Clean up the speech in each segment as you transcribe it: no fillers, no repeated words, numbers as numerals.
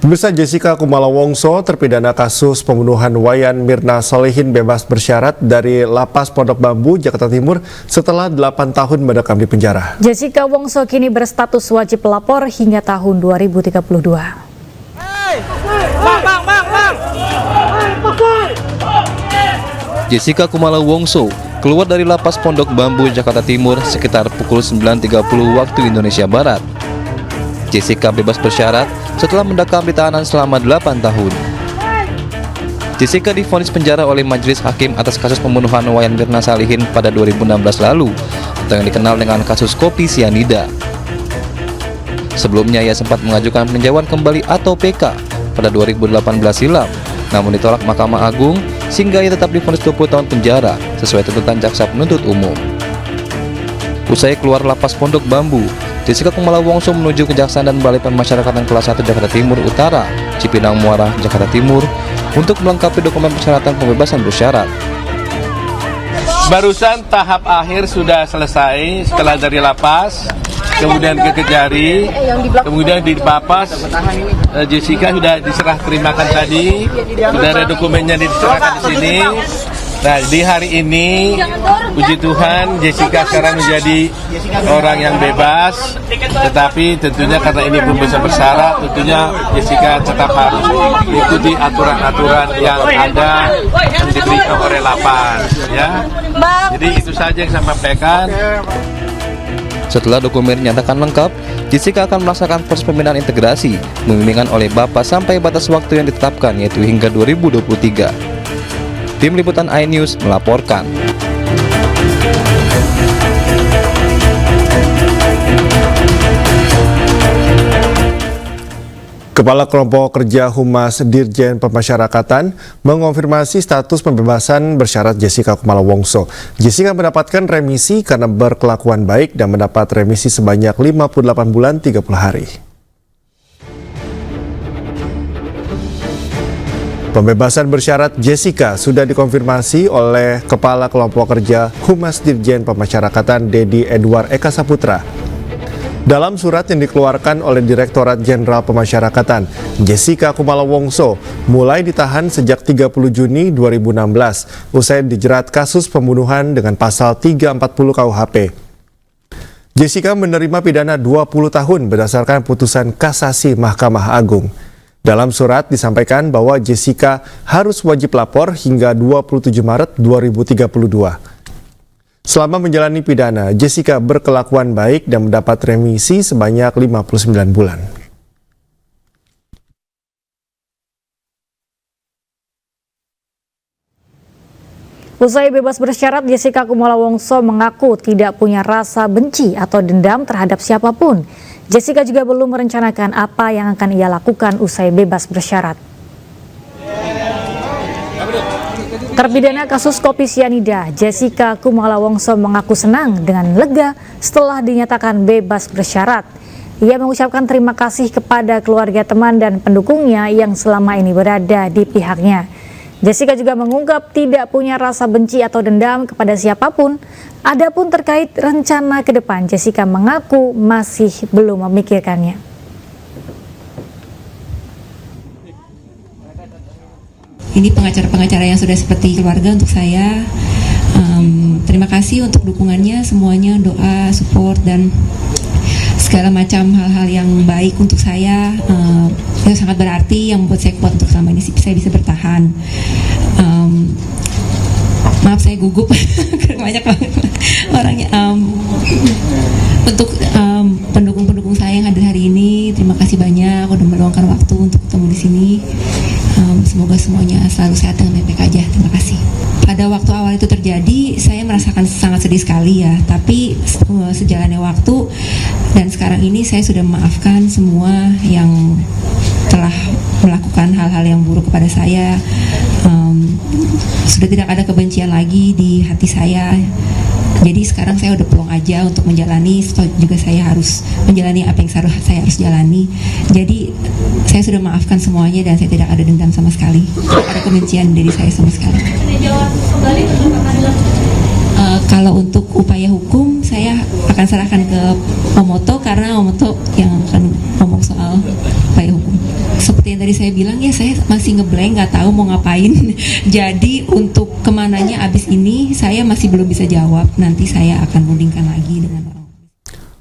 Pemirsa, Jessica Kumala Wongso, terpidana kasus pembunuhan Wayan Mirna Solihin, bebas bersyarat dari Lapas Pondok Bambu, Jakarta Timur setelah 8 tahun mendekam di penjara. Jessica Wongso kini berstatus wajib pelapor hingga tahun 2032. Jessica Kumala Wongso keluar dari Lapas Pondok Bambu, Jakarta Timur sekitar pukul 9.30 waktu Indonesia Barat. Jessica bebas bersyarat setelah mendekam di tahanan selama 8 tahun. Jessica divonis penjara oleh Majelis Hakim atas kasus pembunuhan Wayan Mirna Solihin pada 2016 lalu, atau yang dikenal dengan kasus kopi sianida. Sebelumnya ia sempat mengajukan peninjauan kembali atau PK pada 2018 silam, namun ditolak Mahkamah Agung sehingga ia tetap divonis 20 tahun penjara sesuai tuntutan jaksa penuntut umum. Usai keluar Lapas Pondok Bambu, Jessica Kumala Wongso menuju Kejaksaan dan Balai Pemasyarakatan Kelas 1 Jakarta Timur Utara, Cipinang Muara, Jakarta Timur, untuk melengkapi dokumen persyaratan pembebasan bersyarat. Barusan tahap akhir sudah selesai setelah dari lapas, kemudian ke Kejari, kemudian di Bapas. Jessica sudah diserah terimakan tadi, sudah ada dokumennya diserahkan di sini. Nah, di hari ini, puji Tuhan, Jessica sekarang menjadi orang yang bebas. Tetapi tentunya karena ini pembebasan bersyarat, tentunya Jessica tetap harus mengikuti aturan-aturan yang ada yang diberikan oleh lapas. Ya, jadi itu saja yang saya sampaikan. Setelah dokumen dinyatakan lengkap, Jessica akan melaksanakan proses pembinaan integrasi, membimbingan oleh Bapak sampai batas waktu yang ditetapkan, yaitu hingga 2023. Tim Liputan iNews melaporkan. Kepala Kelompok Kerja Humas Dirjen Pemasyarakatan mengonfirmasi status pembebasan bersyarat Jessica Kumala Wongso. Jessica mendapatkan remisi karena berkelakuan baik dan mendapat remisi sebanyak 58 bulan 30 hari. Pembebasan bersyarat Jessica sudah dikonfirmasi oleh Kepala Kelompok Kerja Humas Dirjen Pemasyarakatan Dedi Edward Eka Saputra. Dalam surat yang dikeluarkan oleh Direktorat Jenderal Pemasyarakatan, Jessica Kumala Wongso mulai ditahan sejak 30 Juni 2016 usai dijerat kasus pembunuhan dengan pasal 340 KUHP. Jessica menerima pidana 20 tahun berdasarkan putusan kasasi Mahkamah Agung. Dalam surat disampaikan bahwa Jessica harus wajib lapor hingga 27 Maret 2032. Selama menjalani pidana, Jessica berkelakuan baik dan mendapat remisi sebanyak 59 bulan. Usai bebas bersyarat, Jessica Kumala Wongso mengaku tidak punya rasa benci atau dendam terhadap siapapun. Jessica juga belum merencanakan apa yang akan ia lakukan usai bebas bersyarat. Terpidana kasus kopi sianida, Jessica Kumala Wongso mengaku senang dengan lega setelah dinyatakan bebas bersyarat. Ia mengucapkan terima kasih kepada keluarga, teman, dan pendukungnya yang selama ini berada di pihaknya. Jessica juga mengungkap tidak punya rasa benci atau dendam kepada siapapun. Adapun terkait rencana ke depan, Jessica mengaku masih belum memikirkannya. Ini pengacara-pengacara yang sudah seperti keluarga untuk saya. Terima kasih untuk dukungannya, semuanya, doa, support, dan segala macam hal-hal yang baik untuk saya. Itu sangat berarti, yang membuat saya kuat untuk selama ini saya bisa bertahan. Maaf saya gugup banyak banget orangnya. Untuk pendukung-pendukung saya yang hadir hari ini, terima kasih banyak udah meluangkan waktu untuk ketemu di sini. Semoga semuanya selalu sehat dan baik-baik aja. Terima kasih. Pada waktu awal itu terjadi, saya merasakan sangat sedih sekali ya. Tapi sejalannya waktu dan sekarang ini saya sudah memaafkan semua yang telah melakukan hal-hal yang buruk kepada saya. Sudah tidak ada kebencian lagi di hati saya. Jadi sekarang saya udah plong aja untuk menjalani, juga saya harus menjalani apa yang saya harus jalani. Jadi saya sudah maafkan semuanya dan saya tidak ada dendam sama sekali. Tidak ada kebencian dari saya sama sekali. Kalau untuk upaya hukum, saya akan serahkan ke Omoto karena Omoto yang akan ngomong soal upaya hukum. seperti yang tadi saya bilang ya, saya masih ngeblank, nggak tahu mau ngapain. Jadi untuk kemananya abis ini saya masih belum bisa jawab. Nanti saya akan rundingkan lagi dengan orang.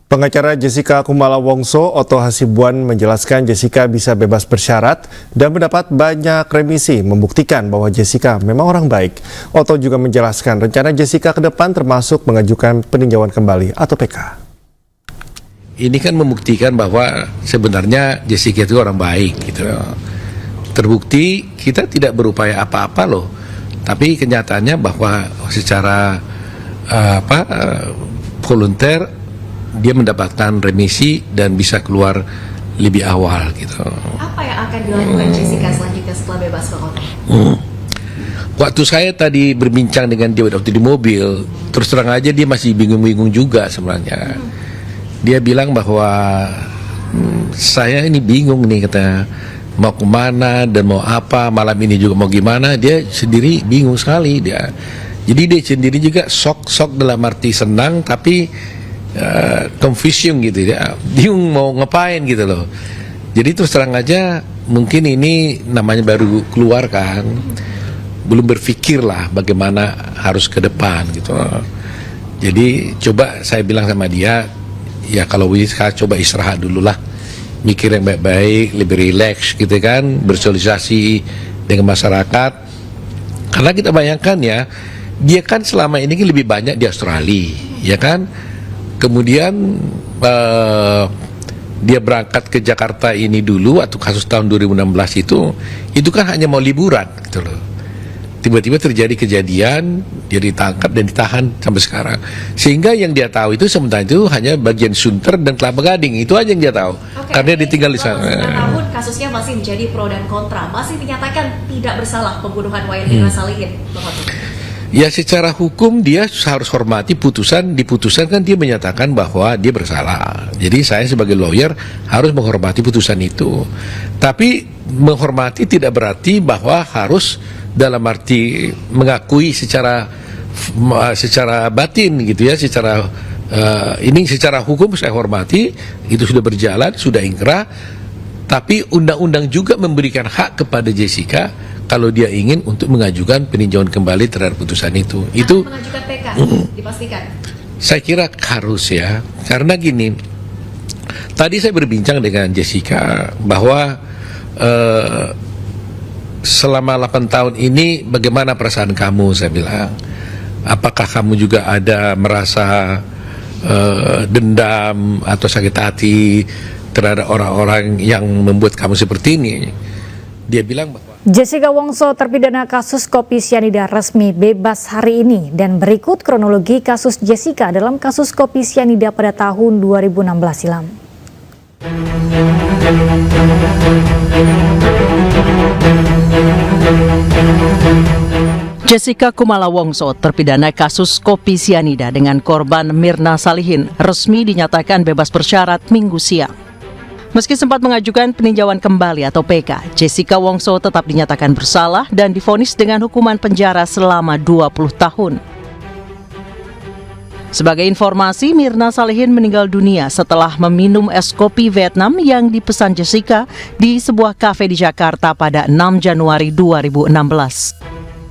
Pengacara Jessica Kumala Wongso, Otto Hasibuan, menjelaskan Jessica bisa bebas bersyarat dan mendapat banyak remisi, membuktikan bahwa Jessica memang orang baik. Otto juga menjelaskan rencana Jessica ke depan termasuk mengajukan peninjauan kembali atau PK. Ini kan membuktikan bahwa sebenarnya Jessica itu orang baik gitu. Terbukti kita tidak berupaya apa-apa loh. Tapi kenyataannya bahwa secara volunteer dia mendapatkan remisi dan bisa keluar lebih awal gitu. Apa yang akan dilakukan Jessica selanjutnya setelah bebas, Pak Otto? Waktu saya tadi berbincang dengan dia waktu di mobil, terus terang aja dia masih bingung-bingung juga sebenarnya. Dia bilang bahwa saya ini bingung nih, kata, mau kemana dan mau apa, malam ini juga mau gimana. Dia sendiri bingung sekali dia. Jadi dia sendiri juga sok dalam arti senang tapi confusion gitu ya, bingung mau ngapain gitu loh. Jadi terus terang aja mungkin ini namanya baru keluar kan, belum berpikir lah bagaimana harus ke depan gitu. Jadi coba saya bilang sama dia, ya kalau bisa coba istirahat dulu lah, mikir yang baik-baik, lebih rileks gitu kan, bersosialisasi dengan masyarakat. Karena kita bayangkan ya, dia kan selama ini lebih banyak di Australia, ya kan. Kemudian dia berangkat ke Jakarta ini dulu waktu kasus tahun 2016 itu kan hanya mau liburan gitu loh. Tiba-tiba terjadi kejadian, dia ditangkap dan ditahan sampai sekarang. Sehingga yang dia tahu itu sementara itu hanya bagian Sunter dan Kelapa Gading, itu aja yang dia tahu. Karena dia ditinggal di sana. 9 tahun kasusnya masih menjadi pro dan kontra, masih dinyatakan tidak bersalah pembunuhan Wayan Mirna Salihin, Bang Otto. Ya secara hukum dia harus hormati diputusan kan dia menyatakan bahwa dia bersalah. Jadi saya sebagai lawyer harus menghormati putusan itu. Tapi menghormati tidak berarti bahwa harus dalam arti mengakui secara batin gitu ya, ini secara hukum saya hormati, itu sudah berjalan, sudah ingkrah. Tapi undang-undang juga memberikan hak kepada Jessica kalau dia ingin untuk mengajukan peninjauan kembali terhadap putusan itu. Itu mengajukan PK dipastikan. Saya kira harus ya, karena gini. Tadi saya berbincang dengan Jessica bahwa selama 8 tahun ini bagaimana perasaan kamu, saya bilang. Apakah kamu juga ada merasa dendam atau sakit hati terhadap orang-orang yang membuat kamu seperti ini? Dia bilang bahwa Jessica Wongso terpidana kasus kopi sianida resmi bebas hari ini, dan berikut kronologi kasus Jessica dalam kasus kopi sianida pada tahun 2016 silam. Jessica Kumala Wongso terpidana kasus kopi sianida dengan korban Mirna Salihin resmi dinyatakan bebas bersyarat Minggu siang. Meski sempat mengajukan peninjauan kembali atau PK, Jessica Wongso tetap dinyatakan bersalah dan divonis dengan hukuman penjara selama 20 tahun. Sebagai informasi, Mirna Salihin meninggal dunia setelah meminum es kopi Vietnam yang dipesan Jessica di sebuah kafe di Jakarta pada 6 Januari 2016.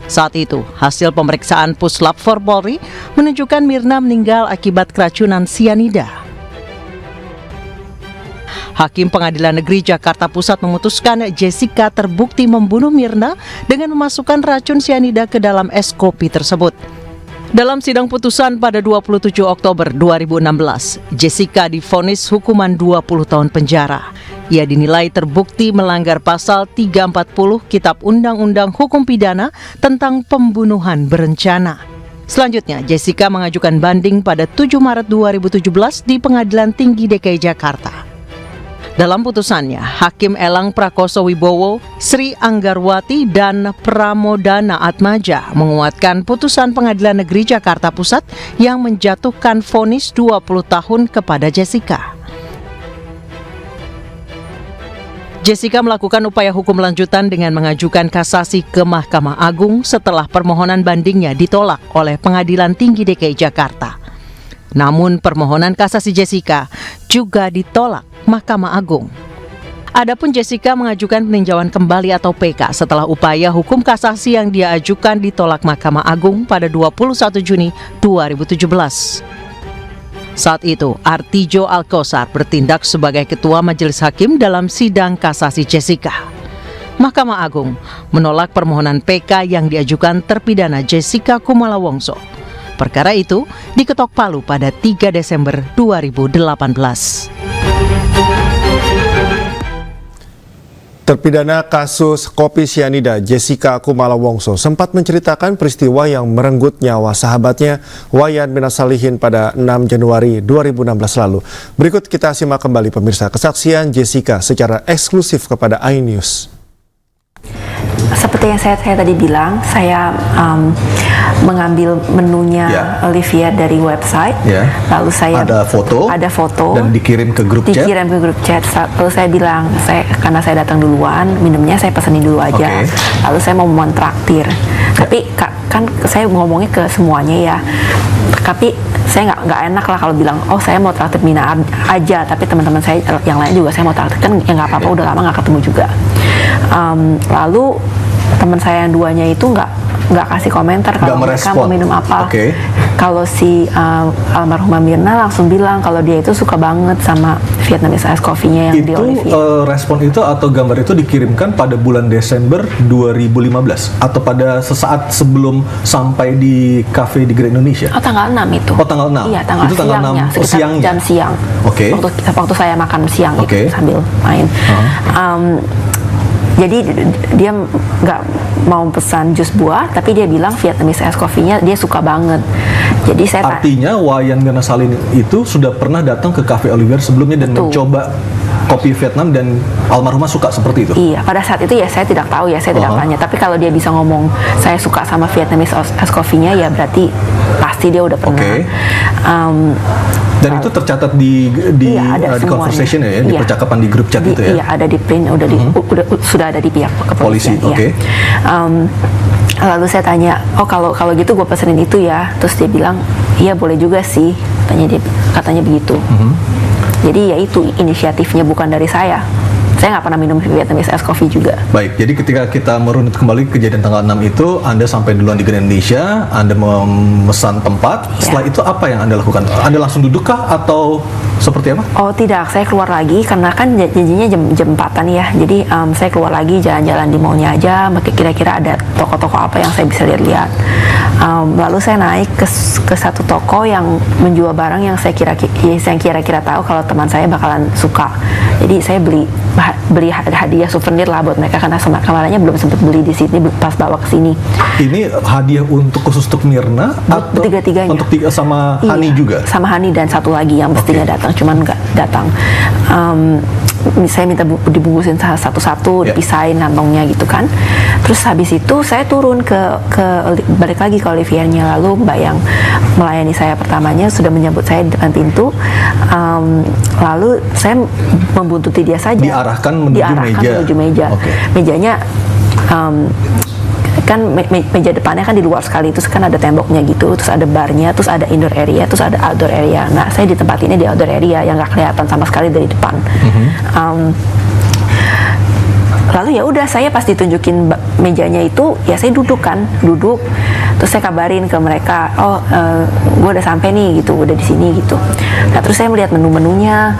Saat itu, hasil pemeriksaan Puslap 4 Polri menunjukkan Mirna meninggal akibat keracunan sianida. Hakim Pengadilan Negeri Jakarta Pusat memutuskan Jessica terbukti membunuh Mirna dengan memasukkan racun sianida ke dalam es kopi tersebut. Dalam sidang putusan pada 27 Oktober 2016, Jessica divonis hukuman 20 tahun penjara. Ia dinilai terbukti melanggar pasal 340 Kitab Undang-Undang Hukum Pidana tentang pembunuhan berencana. Selanjutnya, Jessica mengajukan banding pada 7 Maret 2017 di Pengadilan Tinggi DKI Jakarta. Dalam putusannya, Hakim Elang Prakoso Wibowo, Sri Anggarwati, dan Pramodana Atmaja menguatkan putusan Pengadilan Negeri Jakarta Pusat yang menjatuhkan vonis 20 tahun kepada Jessica. Jessica melakukan upaya hukum lanjutan dengan mengajukan kasasi ke Mahkamah Agung setelah permohonan bandingnya ditolak oleh Pengadilan Tinggi DKI Jakarta. Namun permohonan kasasi Jessica juga ditolak Mahkamah Agung. Adapun Jessica mengajukan peninjauan kembali atau PK setelah upaya hukum kasasi yang dia ajukan ditolak Mahkamah Agung pada 21 Juni 2017. Saat itu, Artijo Alkosar bertindak sebagai Ketua Majelis Hakim dalam sidang kasasi Jessica. Mahkamah Agung menolak permohonan PK yang diajukan terpidana Jessica Kumala Wongso. Perkara itu diketok palu pada 3 Desember 2018. Terpidana kasus kopi sianida Jessica Kumala Wongso sempat menceritakan peristiwa yang merenggut nyawa sahabatnya Wayan Minasalihin pada 6 Januari 2016 lalu. Berikut kita simak kembali pemirsa kesaksian Jessica secara eksklusif kepada iNews. Seperti yang saya tadi bilang, saya mengambil menunya Olivia dari website, lalu saya ada foto dan dikirim ke grup chat. Lalu saya bilang, karena saya datang duluan, minumnya saya pesenin dulu aja. Lalu saya mau mentraktir, tapi kan saya ngomongnya ke semuanya ya. Tapi saya nggak enak lah kalau bilang, oh saya mau traktir Mina aja, tapi teman-teman saya yang lain juga saya mau traktir, kan ya nggak apa-apa, udah lama nggak ketemu juga. Lalu teman saya yang duanya itu nggak kasih komentar kalau mereka mau minum apa. Kalau si almarhumah Mirna langsung bilang kalau dia itu suka banget sama Vietnamese Ice Coffee-nya yang di Olivia. Respon itu atau gambar itu dikirimkan pada bulan Desember 2015 atau pada sesaat sebelum sampai di kafe di Grand Indonesia? Oh, tanggal 6 itu. Oh, tanggal 6. Iya, tanggal itu tanggal siangnya, 6 siangnya. jam siang. Waktu saya makan siang itu sambil main. Jadi dia nggak mau pesan jus buah, tapi dia bilang Vietnamese Ice Coffee-nya dia suka banget. Jadi saya artinya Wayan Minasalihin itu sudah pernah datang ke Cafe Olivier sebelumnya dan mencoba kopi Vietnam dan almarhumah suka seperti itu. Iya, pada saat itu ya saya tidak tahu ya, saya tidak tanya. Tapi kalau dia bisa ngomong saya suka sama Vietnamese Ice Coffee-nya, ya berarti pasti dia udah pernah. Dan itu tercatat di conversation ya, di percakapan di grup chat itu ya? Iya, ada di print, sudah ada di pihak kepolisian. Lalu saya tanya, oh kalau gitu gue pesenin itu ya. Terus dia bilang, iya boleh juga sih, katanya begitu. Jadi ya itu inisiatifnya bukan dari saya. Saya nggak pernah minum Vietnamese Ice Coffee juga. Baik, jadi ketika kita merunut kembali kejadian tanggal 6 itu, Anda sampai duluan di Grand Indonesia, Anda memesan tempat. Setelah itu apa yang Anda lakukan? Anda langsung duduk kah atau seperti apa? Oh tidak, saya keluar lagi karena kan janjinya jam 4-an ya. Jadi saya keluar lagi jalan-jalan di mallnya aja, kira-kira ada toko-toko apa yang saya bisa lihat-lihat. Lalu saya naik ke satu toko yang menjual barang yang saya kira-kira tahu kalau teman saya bakalan suka. Jadi saya beli hadiah souvenir lah buat mereka karena kemarinnya belum sempat beli di sini pas bawa ke sini. Ini hadiah khusus untuk Mirna atau tiga-tiganya? Untuk sama Hani juga? Sama Hani dan satu lagi yang mestinya datang, cuman nggak datang. Saya minta dibungkusin satu-satu, dipisahin kantongnya gitu kan. Terus habis itu saya turun balik lagi ke Oliviernya, lalu Mbak yang melayani saya pertamanya sudah menyambut saya di depan pintu. Lalu saya membuntuti dia saja. Diarahkan menuju meja. Mejanya kan meja depannya kan di luar sekali, terus kan ada temboknya gitu, terus ada barnya, terus ada indoor area, terus ada outdoor area. Nah saya ditempatinnya di outdoor area yang nggak kelihatan sama sekali dari depan. Lalu ya udah, saya pas ditunjukin mejanya itu ya saya duduk, terus saya kabarin ke mereka, gue udah sampai nih gitu, udah di sini gitu. Nah terus saya melihat menu-menunya,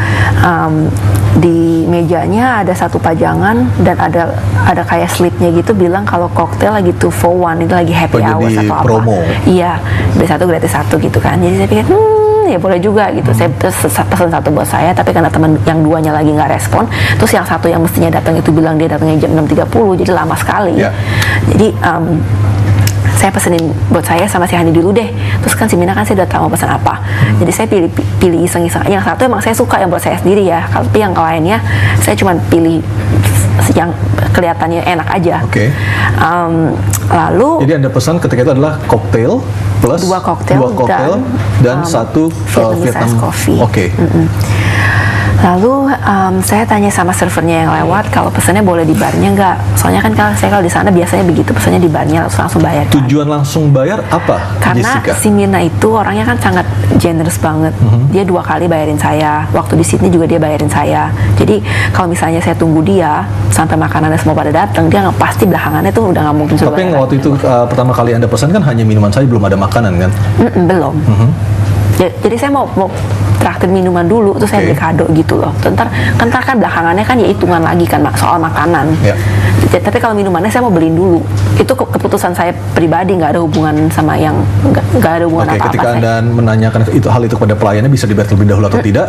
di mejanya ada satu pajangan dan ada kayak slipnya gitu bilang kalau koktail lagi 2 for 1, itu lagi happy hour atau apa. Promo. Iya, beli satu gratis satu gitu kan. Jadi saya pikir ya boleh juga gitu. Saya pesan satu buat saya, tapi karena teman yang duanya lagi nggak respon, terus yang satu yang mestinya datang itu bilang dia datangnya jam 6.30, jadi lama sekali. Jadi saya pesenin buat saya sama si Hani dulu deh. Terus kan si Mina kan saya udah tahu mau pesan apa. Jadi saya pilih iseng-iseng. Yang satu emang saya suka yang buat saya sendiri ya. Tapi yang lainnya saya cuma pilih yang kelihatannya enak aja. Lalu jadi Anda pesan ketika itu adalah koktail plus dua koktail dan satu Vietnamese Ice Coffee. Lalu saya tanya sama servernya yang lewat kalau pesannya boleh di barnya nggak. Soalnya kan kalau di sana biasanya begitu, pesannya di barnya langsung bayar. Kan? Tujuan langsung bayar apa, Karena Jessica? si Mirna itu orangnya kan sangat generous banget. Dia 2 kali bayarin saya. Waktu di Sydney juga dia bayarin saya. Jadi kalau misalnya saya tunggu dia sampai makanannya semua pada datang, dia pasti belakangannya tuh udah nggak mungkin suruh Tapi yang bayar. waktu itu pertama kali Anda pesan kan hanya minuman saja, belum ada makanan kan? Belum. Jadi saya mau traktir minuman dulu, terus saya beli kado gitu loh. Ntar kan belakangannya kan ya hitungan lagi kan soal makanan. Ya. Tapi kalau minumannya saya mau beliin dulu. Itu keputusan saya pribadi, nggak ada hubungan sama yang nggak ada hubungan Oke, apa-apa. ketika Anda menanyakan hal itu kepada pelayannya, bisa dibayar terlebih dahulu atau tidak,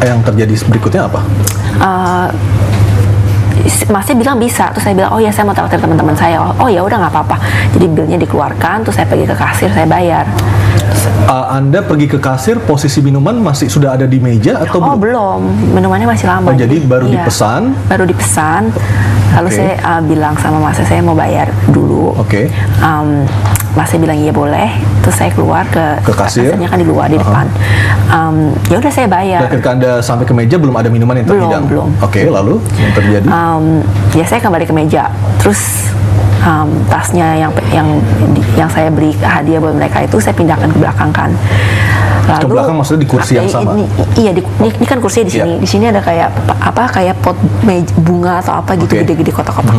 yang terjadi berikutnya apa? Masnya bilang bisa, terus saya bilang oh ya saya mau traktir teman-teman saya. Oh ya udah nggak apa-apa. Jadi bilnya dikeluarkan, terus saya pergi ke kasir, saya bayar. Anda pergi ke kasir, posisi minuman masih sudah ada di meja atau Oh belum? belum, minumannya masih lama. Oh, jadi baru iya, dipesan? Baru dipesan. Lalu Oke. saya bilang sama masnya saya mau bayar dulu. Oke. Masnya bilang iya boleh. Terus saya keluar ke kasir? kasirnya kan di luar di depan. Ya udah saya bayar. Dan ketika Anda sampai ke meja belum ada minuman yang terhidang? Belum. Oke, lalu yang terjadi? Ya saya kembali ke meja. Terus tasnya yang saya beri hadiah buat mereka itu saya pindahkan ke belakang kan. Lalu, Ke belakang maksudnya di kursi yang sama? Iya, ini kan kursinya di sini. Iya. Di sini ada kayak kayak pot bunga atau apa gitu, Oke. gede-gede kotak-kotak.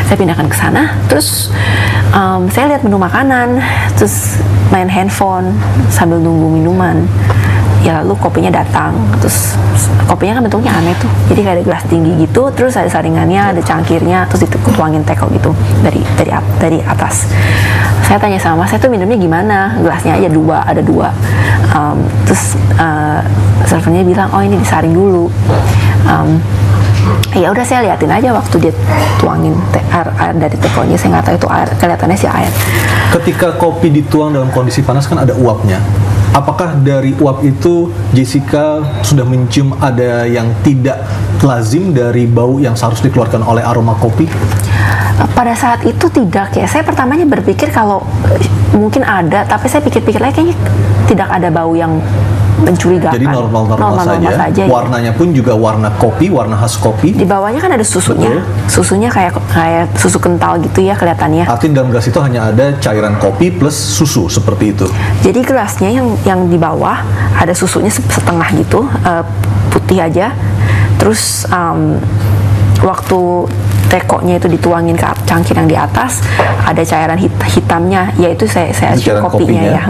Saya pindahkan ke sana. Terus saya lihat menu makanan, terus main handphone sambil nunggu minuman. Ya lalu kopinya datang, terus kopinya kan bentuknya aneh tuh, jadi kayak ada gelas tinggi gitu, terus ada saringannya, ada cangkirnya, terus dituangin teko gitu dari atas. Saya tanya sama mas, saya tuh minumnya gimana? Gelasnya aja ada dua. Terus servernya bilang, oh ini disaring dulu. Ya udah saya liatin aja waktu dia tuangin air dari tekonya, saya nggak tahu itu air, kelihatannya sih air. Ketika kopi dituang dalam kondisi panas kan ada uapnya. Apakah dari uap itu Jessica sudah mencium ada yang tidak lazim dari bau yang seharusnya dikeluarkan oleh aroma kopi? Pada saat itu tidak ya. Saya pertamanya berpikir kalau mungkin ada, tapi saya pikir-pikir lagi kayaknya tidak ada bau yang mencurigakan. Jadi normal-normal saja. ya. Warnanya pun juga warna kopi, warna khas kopi. Di bawahnya kan ada susunya. Betul. Susunya kayak susu kental gitu ya kelihatannya. Artinya dalam gelas itu hanya ada cairan kopi plus susu seperti itu. Jadi gelasnya yang di bawah ada susunya setengah gitu, putih aja. Terus waktu tekonya itu dituangin ke cangkir yang di atas, ada cairan hitamnya, yaitu saya Itu cairan kopinya kopinya. ya.